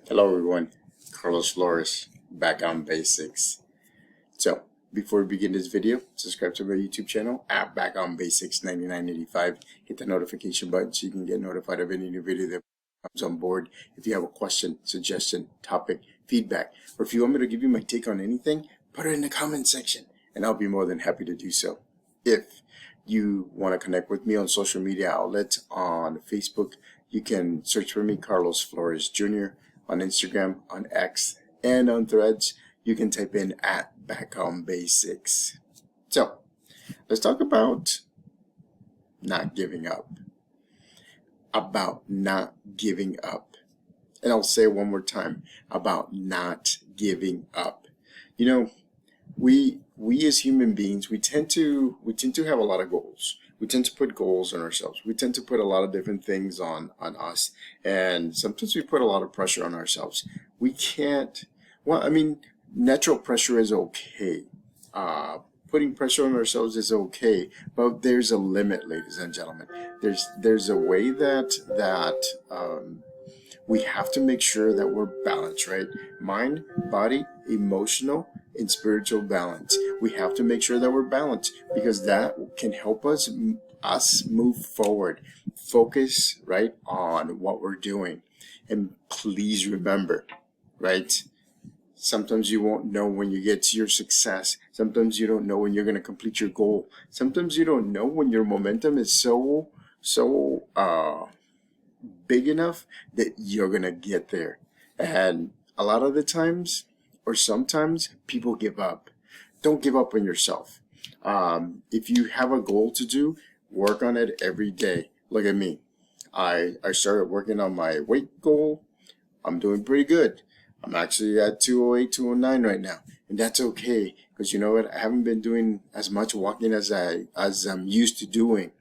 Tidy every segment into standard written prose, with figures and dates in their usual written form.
Hello everyone, Carlos Flores back on basics. So before we begin this video, subscribe to my YouTube channel at Back on Basics 9985. Hit the notification button so you can get notified of any new video that comes on board. If you have a question, suggestion, topic, feedback, or if you want me to give you my take on anything, put it in the comment section and I'll be more than happy to do so. If you want to connect with me on social media outlets, on Facebook, you can search for me, Carlos Flores Jr. On Instagram, on X, and on Threads. You can type in at Back on Basics. So let's talk about not giving up. About not giving up. And I'll say it one more time, about not giving up. You know, we as human beings, we tend to have a lot of goals. We tend to put goals on ourselves. We tend to put a lot of different things on us, and sometimes we put a lot of pressure on ourselves. We can't. Well, I mean, natural pressure is okay. Putting pressure on ourselves is okay, but there's a limit, ladies and gentlemen. There's a way that we have to make sure that we're balanced, right? Mind, body, emotional, and spiritual balance. We have to make sure that we're balanced because that can help us move forward. Focus, right, on what we're doing. And please remember, right? Sometimes you won't know when you get to your success. Sometimes you don't know when you're going to complete your goal. Sometimes you don't know when your momentum is so big enough that you're gonna get there. And a lot of the times, or sometimes, people give up. Don't give up on yourself. If you have a goal to do, work on it every day. Look at me. I started working on my weight goal. I'm doing pretty good. I'm actually at 208, 209 right now. And that's okay, because you know what? I haven't been doing as much walking as I'm used to doing.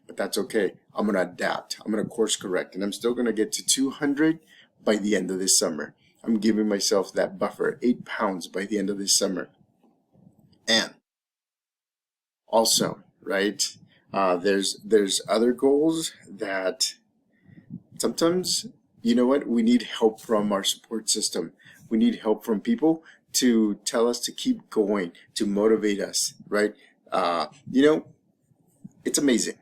But that's okay. I'm going to adapt. I'm going to course correct. And I'm still going to get to 200 by the end of this summer. I'm giving myself that buffer, 8 pounds by the end of this summer. And also, right, there's other goals that sometimes, you know what, we need help from our support system. We need help from people to tell us to keep going, to motivate us, right? You know, it's amazing,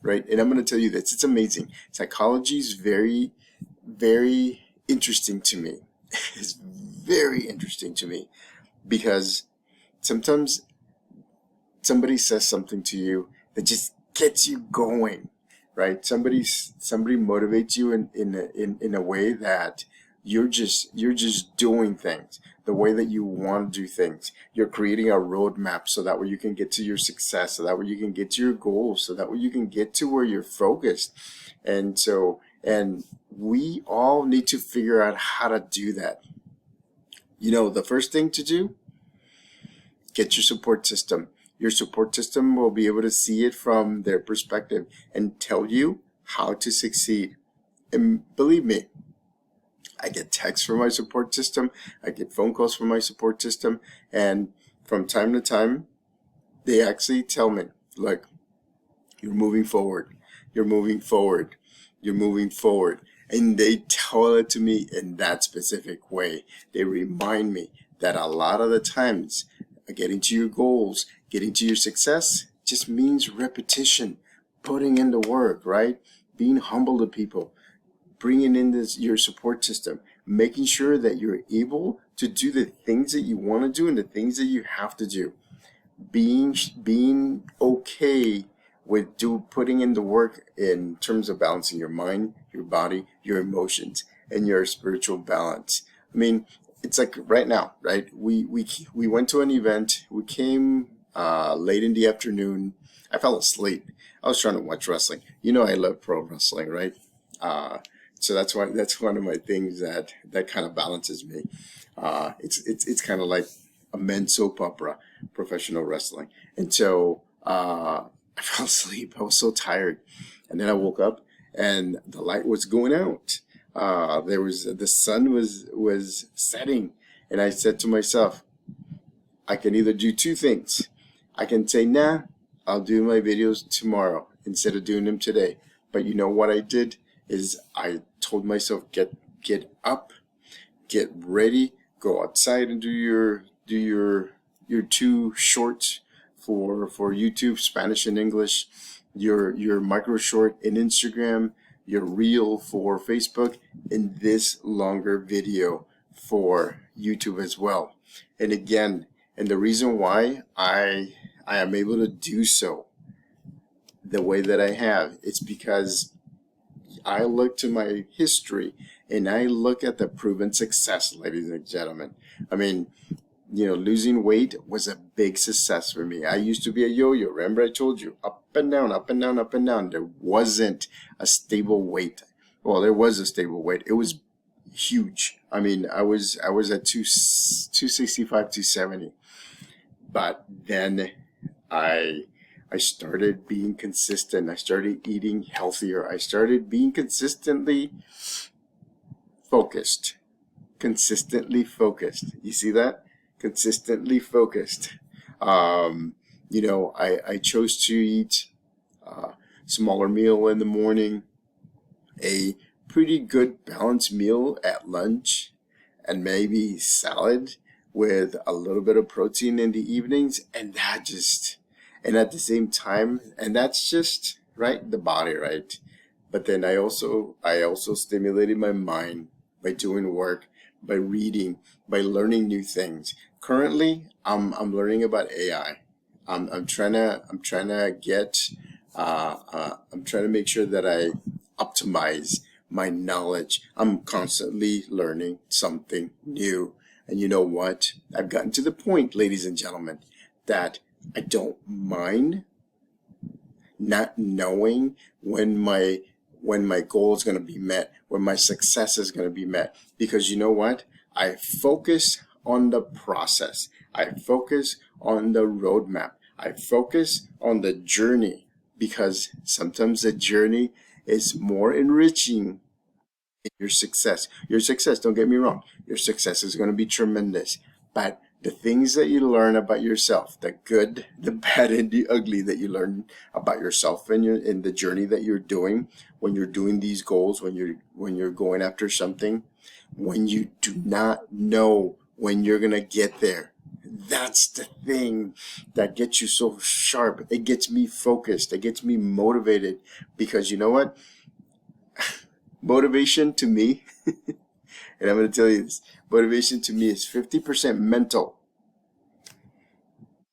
right? And I'm going to tell you this, it's amazing. Psychology is very, very interesting to me. It's very interesting to me because sometimes somebody says something to you that just gets you going, right? Somebody motivates you in a way that you're just doing things the way that you want to do things. You're creating a roadmap so that way you can get to your success, so that way you can get to your goals, so that way you can get to where you're focused. And we all need to figure out how to do that. You know, the first thing to do, get your support system. Your support system will be able to see it from their perspective and tell you how to succeed. And believe me, I get texts from my support system. I get phone calls from my support system. And from time to time, they actually tell me, look, you're moving forward. You're moving forward. You're moving forward. And they tell it to me in that specific way. They remind me that a lot of the times, getting to your goals, getting to your success just means repetition, putting in the work, right? Being humble to people, bringing in your support system, making sure that you're able to do the things that you want to do and the things that you have to do. Being okay with putting in the work in terms of balancing your mind, your body, your emotions, and your spiritual balance. I mean, it's like right now, right? We went to an event. We came late in the afternoon. I fell asleep. I was trying to watch wrestling. You know, I love pro wrestling, right? So that's one of my things that kind of balances me. It's kind of like a men's soap opera, professional wrestling. And so I fell asleep. I was so tired, and then I woke up, and the light was going out. The sun was setting, and I said to myself, I can either do two things. I can say, nah, I'll do my videos tomorrow instead of doing them today. But you know what I did is I told myself, get up, get ready, go outside and do your two shorts for YouTube, Spanish and English, your micro short in Instagram, your reel for Facebook, and this longer video for YouTube as well. And again, and the reason why I am able to do so the way that I have, it's because I look to my history and I look at the proven success, ladies and gentlemen. I mean, losing weight was a big success for me. I used to be a yo-yo. Remember I told you, up and down, up and down, up and down. There wasn't a stable weight. Well, there was a stable weight. It was huge. I mean, I was at 265, 270. But then I started being consistent. I started eating healthier. I started being consistently focused. Consistently focused. You see that? Consistently focused. I chose to eat a smaller meal in the morning, a pretty good balanced meal at lunch, and maybe salad with a little bit of protein in the evenings, and at the same time, and that's just right, the body, right? But then I also stimulated my mind by doing work, by reading, by learning new things. Currently, I'm learning about AI. I'm trying to make sure that I optimize my knowledge. I'm constantly learning something new. And you know what? I've gotten to the point, ladies and gentlemen, that I don't mind not knowing when my goal is going to be met, when my success is going to be met. Because you know what? I focus on the process. I focus on the roadmap. I focus on the journey, because sometimes the journey is more enriching than your success. Your success, don't get me wrong, your success is going to be tremendous. But the things that you learn about yourself, the good, the bad, and the ugly that you learn about yourself in the journey that you're doing, when you're doing these goals, when you're going after something, when you do not know when you're going to get there, that's the thing that gets you so sharp. It gets me focused. It gets me motivated, because you know what? Motivation to me, and I'm going to tell you this, motivation to me is 50% mental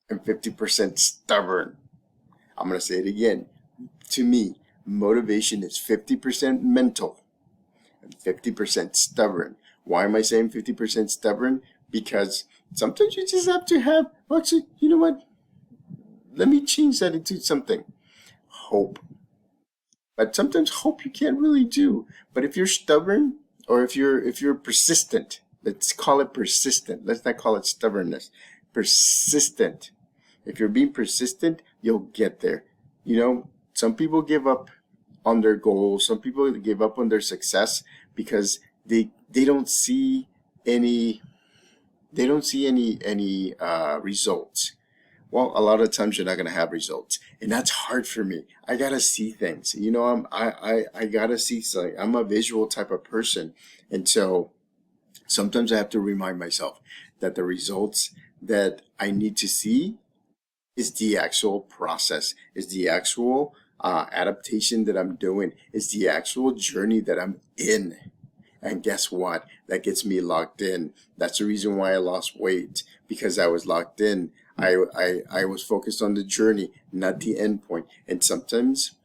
and 50% stubborn. I'm going to say it again. To me, motivation is 50% mental and 50% stubborn. Why am I saying 50% stubborn? Because sometimes you just have to have, actually, you know what? Let me change that into something. Hope. But sometimes hope you can't really do. But if you're stubborn, or if you're persistent, let's call it persistent. Let's not call it stubbornness. Persistent. If you're being persistent, you'll get there. Some people give up on their goals. Some people give up on their success because they don't see any results. Well, a lot of times you're not going to have results, and that's hard for me. I gotta see things. I gotta see something. I'm a visual type of person, and so sometimes I have to remind myself that the results that I need to see is the actual process, is the actual adaptation that I'm doing, is the actual journey that I'm in. And guess what? That gets me locked in. That's the reason why I lost weight, because I was locked in. I was focused on the journey, not the end point. And sometimes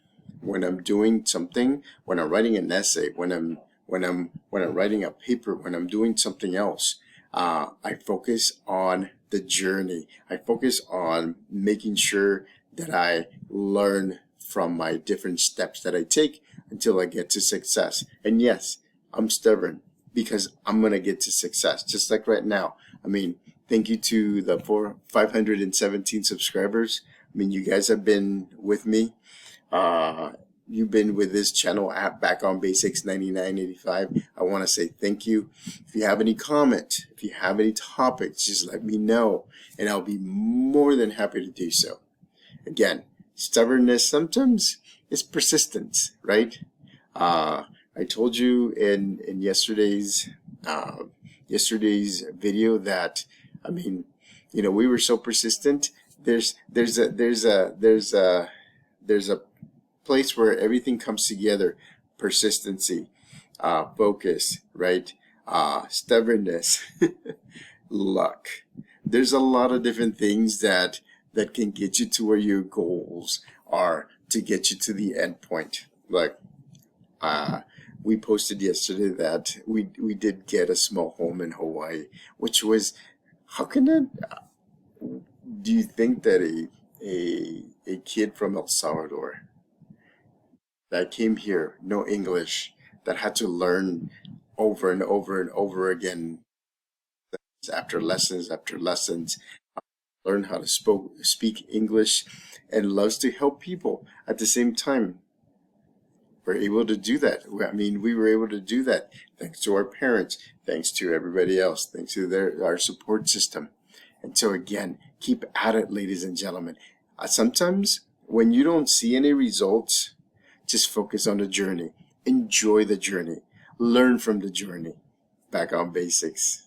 when I'm doing something, when I'm writing an essay, when I'm writing a paper, when I'm doing something else, I focus on the journey. I focus on making sure that I learn from my different steps that I take until I get to success. And yes, I'm stubborn, because I'm going to get to success. Just like right now. I mean, thank you to the 517 subscribers. I mean, you guys have been with me. You've been with this channel at Back on Basics 9985. I want to say thank you. If you have any comment, if you have any topics, just let me know, and I'll be more than happy to do so. Again, stubbornness sometimes is persistence, right? I told you in yesterday's yesterday's video that, I mean, we were so persistent. There's a place where everything comes together: persistency, focus, right? Stubbornness, luck. There's a lot of different things that can get you to where your goals are, to get you to the end point. Like, we posted yesterday that we did get a small home in Hawaii, which was, how can it, do you think that a kid from El Salvador that came here, no English, that had to learn over and over and over again, after lessons, learn how to speak English, and loves to help people at the same time, we're able to do that. I mean, we were able to do that thanks to our parents, thanks to everybody else, thanks to our support system. And so again, keep at it, ladies and gentlemen. Sometimes when you don't see any results, just focus on the journey. Enjoy the journey. Learn from the journey. Back on basics.